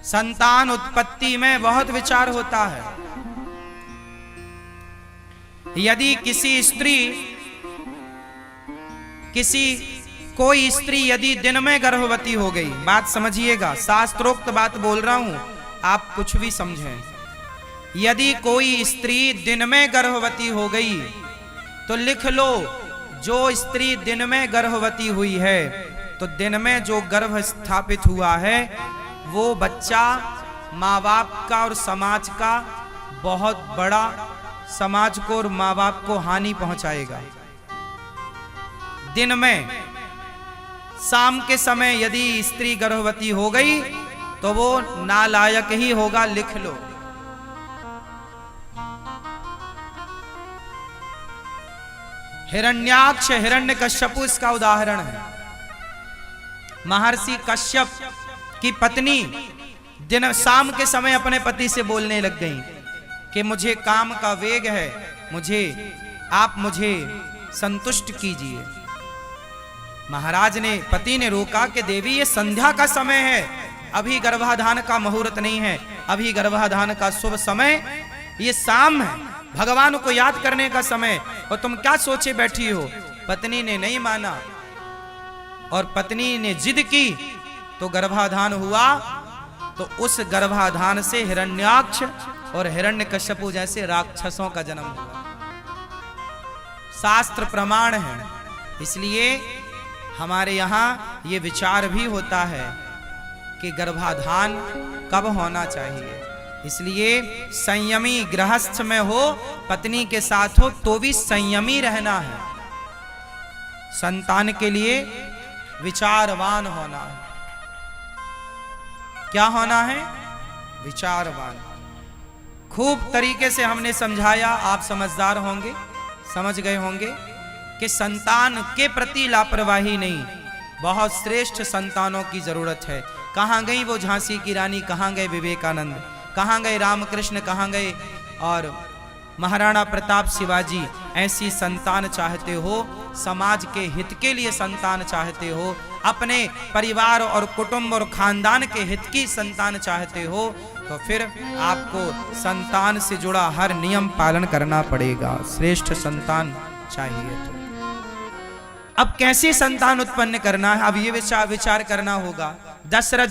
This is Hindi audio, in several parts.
संतान उत्पत्ति में बहुत विचार होता है। यदि कोई स्त्री यदि दिन में गर्भवती हो गई, बात समझिएगा, शास्त्रोक्त बात बोल रहा हूं, आप कुछ भी समझें। यदि कोई स्त्री दिन में गर्भवती हो गई तो लिख लो, जो स्त्री दिन में गर्भवती हुई है तो दिन में जो गर्भ स्थापित हुआ है वो बच्चा माँ बाप का और समाज का बहुत बड़ा, समाज को और माँ बाप को हानि पहुंचाएगा। दिन में शाम के समय यदि स्त्री गर्भवती हो गई तो वो नालायक ही होगा, लिख लो। हिरण्याक्ष हिरण्यकश्यपु इसका उदाहरण है। महर्षि कश्यप की पत्नी दिन शाम के समय अपने पति से बोलने लग गई कि मुझे काम का वेग है, आप मुझे संतुष्ट कीजिए। महाराज ने, पति ने रोका कि देवी ये संध्या का समय है, अभी गर्भाधान का मुहूर्त नहीं है, अभी गर्भाधान का शुभ समय ये शाम है, भगवान को याद करने का समय, और तुम क्या सोचे बैठी हो। पत्नी ने नहीं माना और पत्नी ने जिद की तो गर्भाधान हुआ। तो उस गर्भाधान से हिरण्याक्ष और हिरण्यकश्यपु जैसे राक्षसों का जन्म हुआ। शास्त्र प्रमाण है। इसलिए हमारे यहाँ ये विचार भी होता है कि गर्भाधान कब होना चाहिए। इसलिए संयमी गृहस्थ में हो, पत्नी के साथ हो तो भी संयमी रहना है। संतान के लिए विचारवान होना है। क्या होना है? विचारवान। खूब तरीके से हमने समझाया, आप समझदार होंगे, समझ गए होंगे कि संतान के प्रति लापरवाही नहीं, बहुत श्रेष्ठ संतानों की जरूरत है। कहां गई वो झांसी की रानी, कहां गए विवेकानंद, कहां गए रामकृष्ण, कहां गए और महाराणा प्रताप, शिवाजी। ऐसी संतान चाहते हो, समाज के हित के लिए संतान चाहते हो, अपने परिवार और कुटुंब और खानदान के हित की संतान चाहते हो, तो फिर आपको संतान से जुड़ा हर नियम पालन करना पड़ेगा। श्रेष्ठ संतान चाहिए तो अब कैसे संतान उत्पन्न करना है, अब ये विचार करना होगा। दशरथ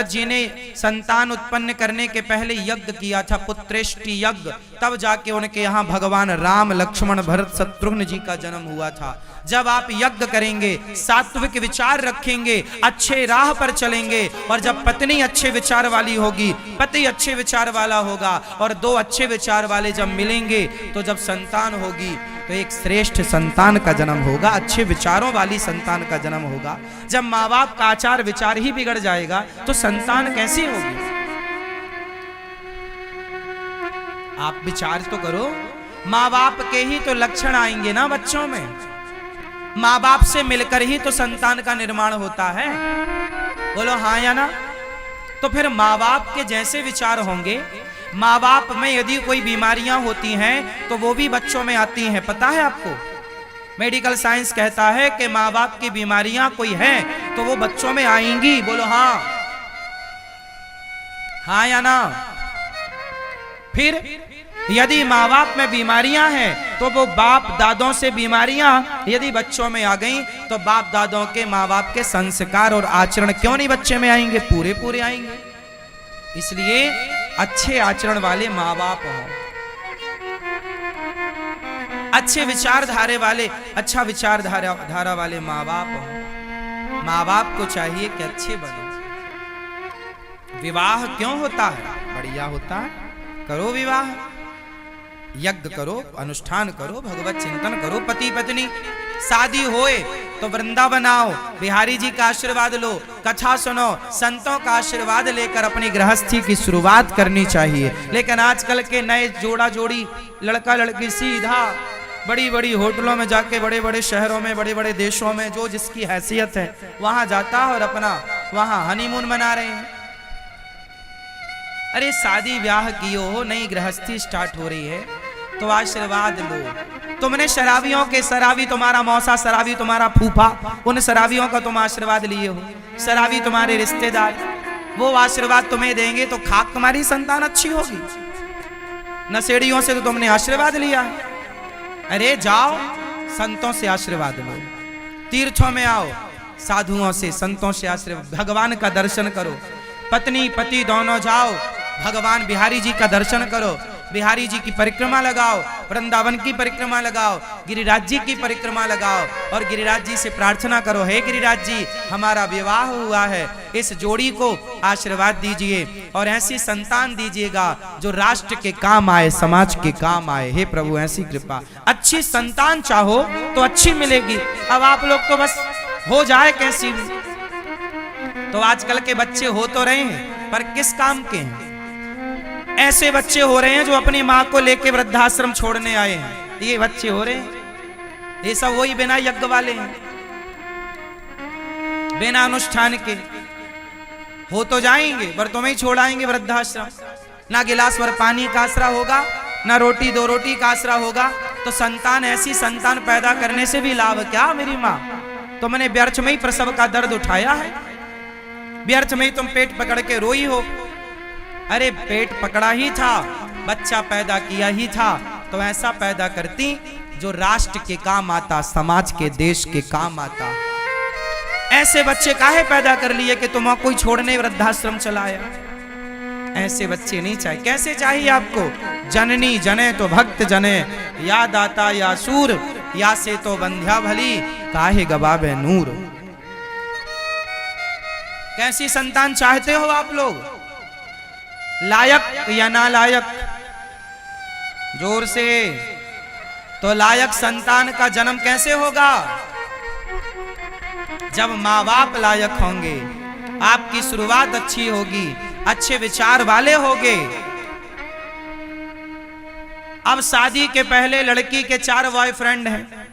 जी ने संतान उत्पन्न करने के पहले यज्ञ किया था, पुत्रेष्टि यज्ञ, तब जाके उनके यहाँ भगवान राम, लक्ष्मण, भरत, शत्रुघ्न जी का जन्म हुआ था। जब आप यज्ञ करेंगे, सात्विक विचार रखेंगे, अच्छे राह पर चलेंगे, और जब पत्नी अच्छे विचार वाली होगी, पति अच्छे विचार वाला होगा, और दो अच्छे विचार वाले जब मिलेंगे तो जब संतान होगी तो एक श्रेष्ठ संतान का जन्म होगा, अच्छे विचारों वाली संतान का जन्म होगा। जब माँ बाप का आचार विचार ही बिगड़ जाएगा तो संतान कैसी होगी? आप विचार तो करो, माँ बाप के ही तो लक्षण आएंगे ना बच्चों में। माँ बाप से मिलकर ही तो संतान का निर्माण होता है, बोलो हाँ या ना? तो फिर माँ बाप के जैसे विचार होंगे। माँ बाप में यदि कोई बीमारियां होती हैं तो वो भी बच्चों में आती हैं, पता है आपको? मेडिकल साइंस कहता है कि माँ बाप की बीमारियां कोई हैं तो वो बच्चों में आएंगी, बोलो हाँ, हाँ या ना? फिर यदि माँ बाप में बीमारियां हैं तो वो बाप दादों से बीमारियां यदि बच्चों में आ गई तो बाप दादों के, माँ बाप के संस्कार और आचरण क्यों नहीं बच्चे में आएंगे? पूरे पूरे आएंगे। इसलिए अच्छे आचरण वाले माँ बाप हो, अच्छे विचारधारे वाले, अच्छा विचारधारा वाले माँ बाप हो। माँ बाप को चाहिए कि अच्छे बनो। विवाह क्यों होता है? बढ़िया होता है, करो विवाह, यज्ञ करो, अनुष्ठान करो, भगवत चिंतन करो। पति पत्नी शादी होए तो वृंदावन आओ, बिहारी जी का आशीर्वाद लो, कथा सुनो, संतों का आशीर्वाद लेकर अपनी गृहस्थी की शुरुआत करनी चाहिए। लेकिन आजकल के नए जोड़ा जोड़ी, लड़का लड़की सीधा बड़ी बड़ी होटलों में जाके, बड़े बड़े शहरों में, बड़े बड़े देशों में, जो जिसकी हैसियत है वहां जाता है और अपना वहां हनीमून मना रहे हैं। अरे शादी ब्याह कियो हो, नई गृहस्थी स्टार्ट हो रही है तो आशीर्वाद लो। तुमने शराबियों के, शराबी तुम्हारा मौसा, शराबी तुम्हारा फूफा, उन शराबियों का तुम आशीर्वाद लिए हो, शराबी तुम्हारे रिश्तेदार, वो आशीर्वाद तुम्हें देंगे तो खाक तुम्हारी संतान अच्छी होगी। नशेड़ियों से तो तुमने आशीर्वाद लिया है। अरे जाओ संतों से आशीर्वाद लो, तीर्थों में आओ साधुओं से संतों से आशीर्वाद, भगवान का दर्शन करो, पत्नी पति दोनों जाओ भगवान बिहारी जी का दर्शन करो, बिहारी जी की परिक्रमा लगाओ, वृंदावन की परिक्रमा लगाओ, गिरिराज जी की परिक्रमा लगाओ और गिरिराज जी से प्रार्थना करो, हे गिरिराज जी हमारा विवाह हुआ है, इस जोड़ी को आशीर्वाद दीजिए और ऐसी संतान दीजिएगा जो राष्ट्र के काम आए, समाज के काम आए। हे प्रभु ऐसी कृपा, अच्छी संतान चाहो तो अच्छी मिलेगी। अब आप लोग तो बस हो जाए कैसी भी, तो आजकल के बच्चे हो तो रहे हैं पर किस काम के हैं? ऐसे बच्चे हो रहे हैं जो अपनी माँ को लेके वृद्धाश्रम छोड़ने आए हैं, ये बच्चे हो रहे हैं। ये सब वही बिना यज्ञ वाले हैं, बिना अनुष्ठान के हो तो जाएंगे पर तुम्हें ही छोड़ आएंगे वृद्धाश्रम। ना गिलास भर पानी का आसरा होगा, ना रोटी दो रोटी का आसरा होगा। तो संतान, ऐसी संतान पैदा करने से भी लाभ क्या मेरी माँ? तुमने व्यर्थ में ही प्रसव का दर्द उठाया है, व्यर्थ में ही तुम पेट पकड़ के रोई हो। अरे पेट पकड़ा ही था, बच्चा पैदा किया ही था तो ऐसा पैदा करती जो राष्ट्र के काम आता, समाज के देश के काम आता। ऐसे बच्चे काहे पैदा कर लिए कि तुम कोई छोड़ने वृद्धाश्रम चलाया? ऐसे बच्चे नहीं चाहिए। कैसे चाहिए आपको? जननी जने तो भक्त जने, या दाता या सूर, या से तो बंध्या भली, काहे गवावे नूर। कैसी संतान चाहते हो आप लोग? लायक या नालायक? जोर से। तो लायक संतान का जन्म कैसे होगा? जब माँ बाप लायक होंगे, आपकी शुरुआत अच्छी होगी, अच्छे विचार वाले होंगे। अब शादी के पहले लड़की के 4 बॉयफ्रेंड हैं,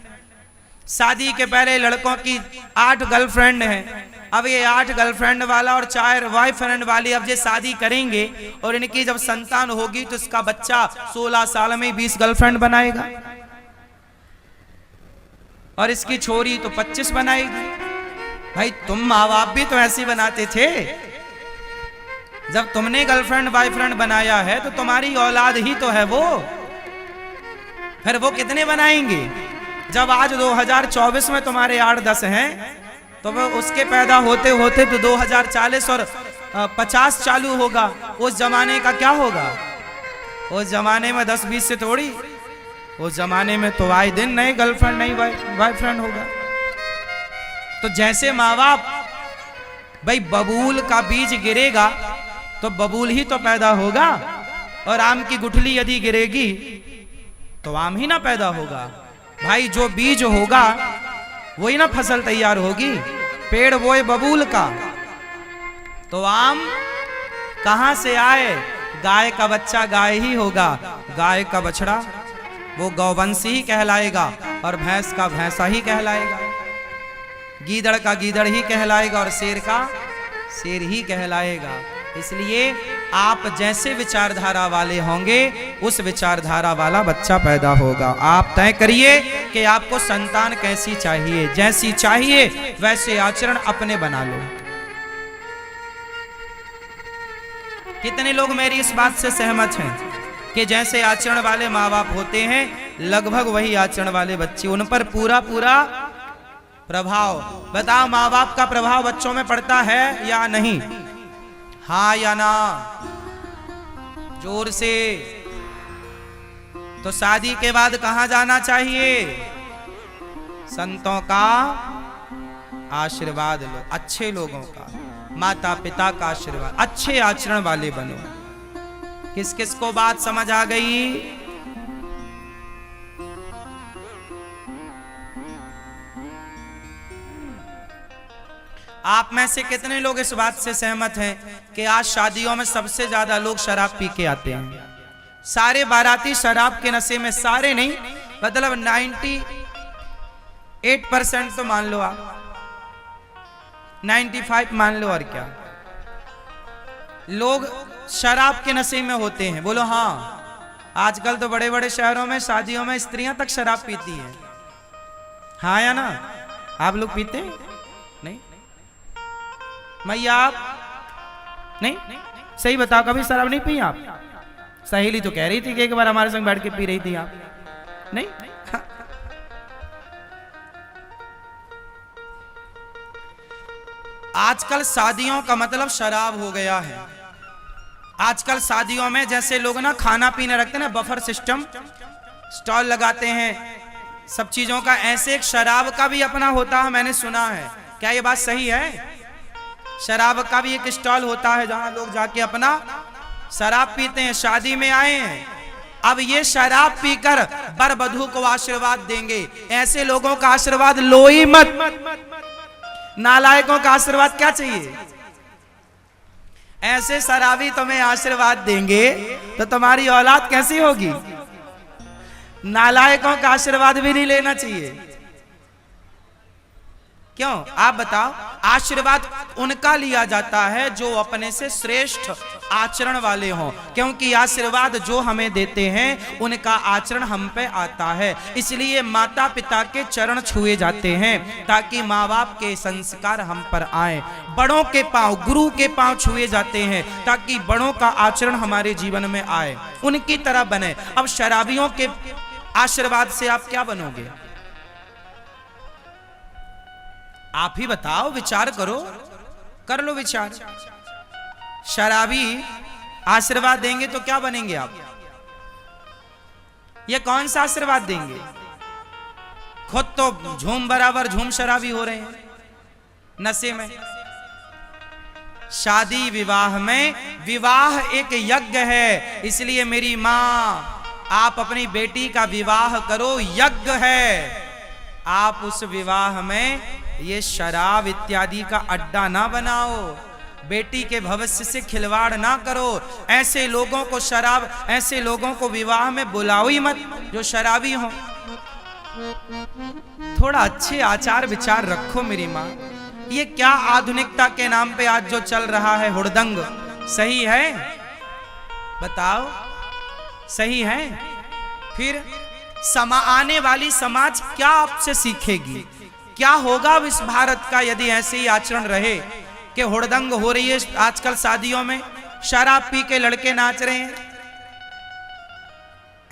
शादी के पहले लड़कों की 8 गर्लफ्रेंड हैं। अब ये 8 गर्लफ्रेंड वाला और 4 बॉयफ्रेंड वाली अब ये शादी करेंगे और इनकी जब संतान होगी तो इसका बच्चा 16 साल में 20 गर्लफ्रेंड बनाएगा और इसकी छोरी तो 25 बनाएगी। भाई तुम माँ बाप भी तो ऐसे बनाते थे। जब तुमने गर्लफ्रेंड बॉयफ्रेंड बनाया है तो तुम्हारी औलाद ही तो है वो, फिर वो कितने बनाएंगे? जब आज 2024 में तुम्हारे 8-10 हैं तो वो उसके पैदा होते होते तो 2040 और 50 चालू होगा। उस जमाने का क्या होगा? उस जमाने में 10-20 से थोड़ी, उस जमाने में तो आए दिन नए गर्लफ्रेंड नई बॉयफ्रेंड होगा। तो जैसे माँ बाप, भाई बबूल का बीज गिरेगा तो बबूल ही तो पैदा होगा, और आम की गुठली यदि गिरेगी तो आम ही ना पैदा होगा। भाई जो बीज होगा वही ना फसल तैयार होगी। पेड़ बोए बबूल का तो आम कहां से आए? गाय का बच्चा गाय ही होगा, गाय का बछड़ा वो गौवंशी ही कहलाएगा और भैंस का भैंसा ही कहलाएगा, गीदड़ का गीदड़ ही कहलाएगा और शेर का शेर ही कहलाएगा। इसलिए आप जैसे विचारधारा वाले होंगे उस विचारधारा वाला बच्चा पैदा होगा। आप तय करिए कि आपको संतान कैसी चाहिए, जैसी चाहिए वैसे आचरण अपने बना लो। कितने लोग मेरी इस बात से सहमत हैं कि जैसे आचरण वाले माँ बाप होते हैं लगभग वही आचरण वाले बच्चे, उन पर पूरा पूरा प्रभाव। बताओ माँ बाप का प्रभाव बच्चों में पड़ता है या नहीं? हाँ या ना? जोर से। तो शादी के बाद कहां जाना चाहिए? संतों का आशीर्वाद लो, अच्छे लोगों का, माता पिता का आशीर्वाद, अच्छे आचरण वाले बनो। किस किस को बात समझ आ गई? आप में से कितने लोग इस बात से सहमत हैं कि आज शादियों में सबसे ज्यादा लोग शराब पी के आते हैं? सारे बाराती शराब के नशे में, सारे नहीं मतलब 98% तो मान लो आप, 95 मान लो। और क्या लोग शराब के नशे में होते हैं? बोलो हाँ। आजकल तो बड़े बड़े शहरों में शादियों में स्त्रियां तक शराब पीती हैं। हाँ या ना? आप लोग पीते हैं? नहीं? मैया नहीं? सही बताओ, कभी शराब नहीं पी आप? सहेली तो कह रही थी कि एक बार हमारे संग बैठ के पी रही थी आप। नहीं? हाँ। आजकल शादियों का मतलब शराब हो गया है। आजकल शादियों में जैसे लोग ना खाना पीने रखते हैं ना, बफर सिस्टम, स्टॉल लगाते हैं सब चीजों का, ऐसे एक शराब का भी अपना होता है, मैंने सुना है। क्या ये बात सही है? शराब का भी एक स्टॉल होता है जहां लोग जाके अपना शराब पीते हैं, शादी में आए हैं। अब ये शराब पीकर वर वधू को आशीर्वाद देंगे। ऐसे लोगों का आशीर्वाद लो ही मत। नालायकों का आशीर्वाद क्या चाहिए? ऐसे शराबी तुम्हें आशीर्वाद देंगे तो तुम्हारी औलाद कैसी होगी? नालायकों का आशीर्वाद भी नहीं लेना चाहिए। क्यों? आप बताओ। आशीर्वाद उनका लिया जाता है जो अपने से श्रेष्ठ आचरण वाले हों, क्योंकि आशीर्वाद जो हमें देते हैं उनका आचरण हम पे आता है। इसलिए माता पिता के चरण छुए जाते हैं ताकि माँ बाप के संस्कार हम पर आए। बड़ों के पांव, गुरु के पांव छुए जाते हैं ताकि बड़ों का आचरण हमारे जीवन में आए, उनकी तरह बने। अब शराबियों के आशीर्वाद से आप क्या बनोगे? आप ही बताओ, विचार करो, कर लो विचार। शराबी आशीर्वाद देंगे तो क्या बनेंगे आप? ये कौन सा आशीर्वाद देंगे? खुद तो झूम बराबर झूम शराबी हो रहे हैं नशे में। शादी विवाह में, विवाह एक यज्ञ है, इसलिए मेरी मां आप अपनी बेटी का विवाह करो, यज्ञ है। आप उस विवाह में ये शराब इत्यादि का अड्डा ना बनाओ, बेटी के भविष्य से खिलवाड़ ना करो। ऐसे लोगों को शराब, ऐसे लोगों को विवाह में बुलाओ ही मत जो शराबी हो। थोड़ा अच्छे आचार विचार रखो मेरी माँ। ये क्या आधुनिकता के नाम पे आज जो चल रहा है हुड़दंग, सही है? बताओ, सही है? फिर आने वाली समाज क्या आपसे सीखेगी? क्या होगा अब इस भारत का यदि ऐसे ही आचरण रहे कि हुड़दंग हो रही है आजकल शादियों में, शराब पी के लड़के नाच रहे हैं?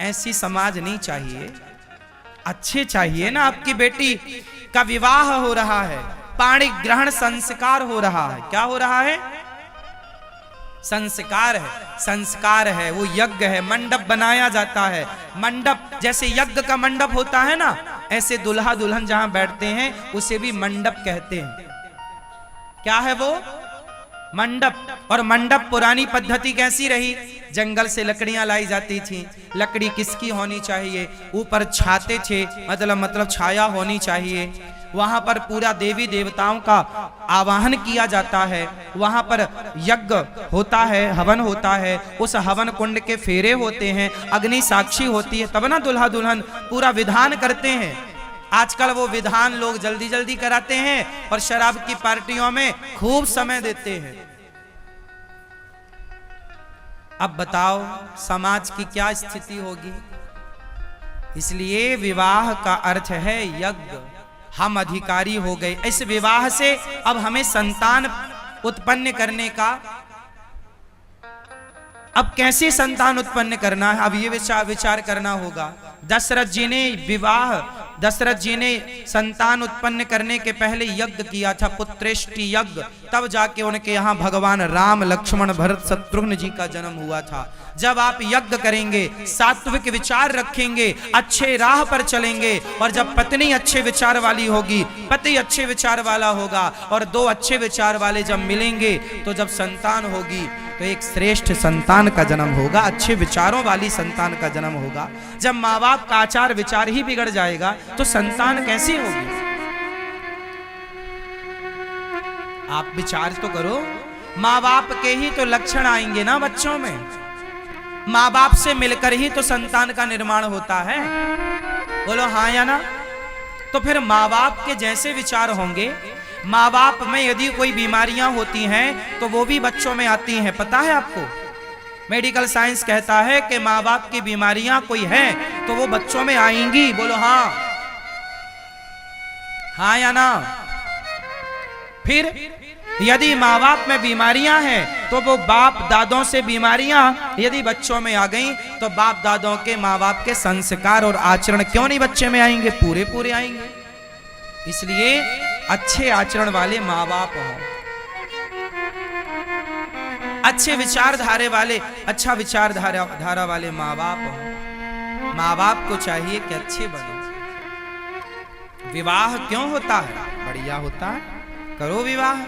ऐसी समाज नहीं चाहिए। अच्छे चाहिए ना। आपकी बेटी का विवाह हो रहा है, पाणी ग्रहण संस्कार हो रहा है। क्या हो रहा है? संस्कार है, संस्कार है, वो यज्ञ है। मंडप बनाया जाता है। मंडप जैसे यज्ञ का मंडप होता है ना, ऐसे दुल्हा दुल्हन जहां बैठते हैं उसे भी मंडप कहते हैं। क्या है वो? मंडप। और मंडप पुरानी पद्धति कैसी रही? जंगल से लकड़ियां लाई जाती थी। लकड़ी किसकी होनी चाहिए? ऊपर छाते थे, मतलब छाया होनी चाहिए। वहां पर पूरा देवी देवताओं का आवाहन किया जाता है। वहां पर यज्ञ होता है, हवन होता है। उस हवन कुंड के फेरे होते हैं, अग्नि साक्षी होती है, तब ना दुल्हा दुल्हन पूरा विधान करते हैं। आजकल वो विधान लोग जल्दी जल्दी कराते हैं और शराब की पार्टियों में खूब समय देते हैं। अब बताओ समाज की क्या स्थिति होगी? इसलिए विवाह का अर्थ है यज्ञ। हम अधिकारी हो गए इस विवाह से। अब हमें संतान उत्पन्न करने का, अब कैसे संतान उत्पन्न करना है, अब ये विचार करना होगा। दशरथ जी ने संतान उत्पन्न करने के पहले यज्ञ किया था, पुत्रेष्टि यज्ञ। तब जाके उनके यहाँ भगवान राम, लक्ष्मण, भरत, शत्रुघ्न जी का जन्म हुआ था। जब आप यज्ञ करेंगे, सात्विक विचार रखेंगे, अच्छे राह पर चलेंगे, और जब पत्नी अच्छे विचार वाली होगी, पति अच्छे विचार वाला होगा, और दो अच्छे विचार वाले जब मिलेंगे तो जब संतान होगी तो एक श्रेष्ठ संतान का जन्म होगा, अच्छे विचारों वाली संतान का जन्म होगा। जब माँ बाप का आचार विचार ही बिगड़ जाएगा तो संतान कैसी होगी? आप विचार तो करो। माँ बाप के ही तो लक्षण आएंगे ना बच्चों में। माँ बाप से मिलकर ही तो संतान का निर्माण होता है। बोलो हाँ या ना? तो फिर माँ बाप के जैसे विचार होंगे। माँ बाप में यदि कोई बीमारियां होती हैं तो वो भी बच्चों में आती हैं। पता है आपको? मेडिकल साइंस कहता है कि माँ बाप की बीमारियां कोई हैं तो वो बच्चों में आएंगी। बोलो हाँ, हाँ या ना? फिर यदि माँ बाप में बीमारियां हैं तो वो बाप दादों से बीमारियां यदि बच्चों में आ गई तो बाप दादों के माँ बाप के संस्कार और आचरण क्यों नहीं बच्चे में आएंगे? पूरे पूरे आएंगे। इसलिए अच्छे आचरण वाले माँ बाप हो, अच्छे विचारधारे वाले, अच्छा विचारधारा वाले माँ बाप हो। माँ बाप को चाहिए कि अच्छे बनो। विवाह क्यों होता है? बढ़िया होता है, करो विवाह,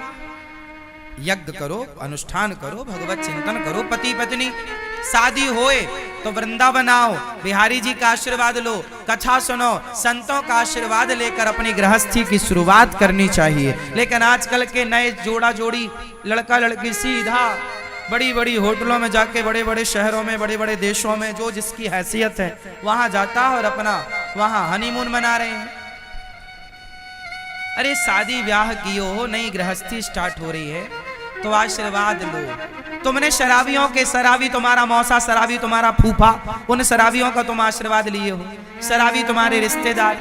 यज्ञ करो, अनुष्ठान करो, भगवत चिंतन करो, पति पत्नी शादी होए तो वृंदावन आओ, बिहारी जी का आशीर्वाद लो, कथा सुनो, संतों का आशीर्वाद लेकर अपनी गृहस्थी की शुरुआत करनी चाहिए। लेकिन आजकल के नए जोड़ा जोड़ी लड़का लड़की सीधा बड़ी बड़ी होटलों में जाके, बड़े बड़े शहरों में, बड़े बड़े देशों में जो जिसकी हैसियत है वहां जाता है और अपना वहां हनीमून मना रहे हैं। अरे शादी ब्याह कियो हो, नई गृहस्थी स्टार्ट हो रही है तो आशीर्वाद लो। तुमने शराबियों के, शराबी तुम्हारा मौसा, शराबी तुम्हारा फूफा, उन शराबियों का तुम आशीर्वाद लिए हो, शराबी तुम्हारे रिश्तेदार,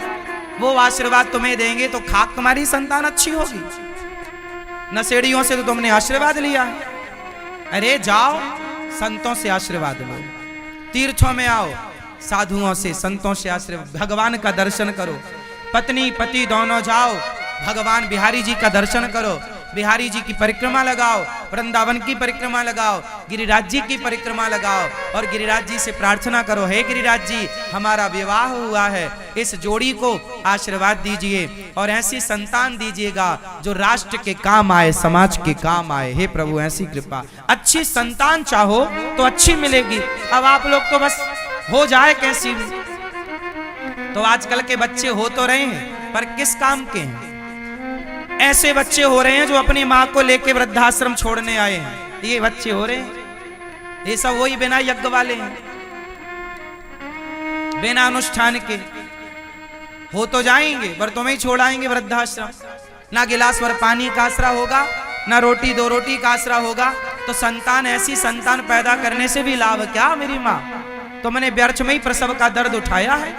वो आशीर्वाद तुम्हें देंगे तो खाक तुम्हारी संतान अच्छी होगी। नशेड़ियों से तो तुमने आशीर्वाद लिया है। अरे जाओ संतों से आशीर्वाद लो, तीर्थों में आओ, साधुओं से, संतों से आशीर्वाद, भगवान का दर्शन करो, पत्नी पति दोनों जाओ, भगवान बिहारी जी का दर्शन करो, बिहारी जी की परिक्रमा लगाओ, वृंदावन की परिक्रमा लगाओ, गिरिराज जी की परिक्रमा लगाओ और गिरिराज जी से प्रार्थना करो, हे गिरिराज जी हमारा विवाह हुआ है, इस जोड़ी को आशीर्वाद दीजिए और ऐसी संतान दीजिएगा जो राष्ट्र के काम आए, समाज के काम आए। हे प्रभु ऐसी कृपा। अच्छी संतान चाहो तो अच्छी मिलेगी। अब आप लोग तो बस हो जाए कैसी भी, तो आजकल के बच्चे हो तो रहे हैं पर किस काम के हैं? ऐसे बच्चे हो रहे हैं जो अपनी माँ को लेके वृद्धाश्रम छोड़ने आए हैं, ये बच्चे हो रहे हैं। ये सब वही बिना यज्ञ वाले हैं, बिना अनुष्ठान के हो तो जाएंगे पर तुम्हें छोड़ाएंगे वृद्धाश्रम। ना गिलास भर पानी का आसरा होगा, ना रोटी दो रोटी का आसरा होगा। तो संतान, ऐसी संतान पैदा करने से भी लाभ क्या? मेरी माँ तुमने व्यर्थ में ही प्रसव का दर्द उठाया है।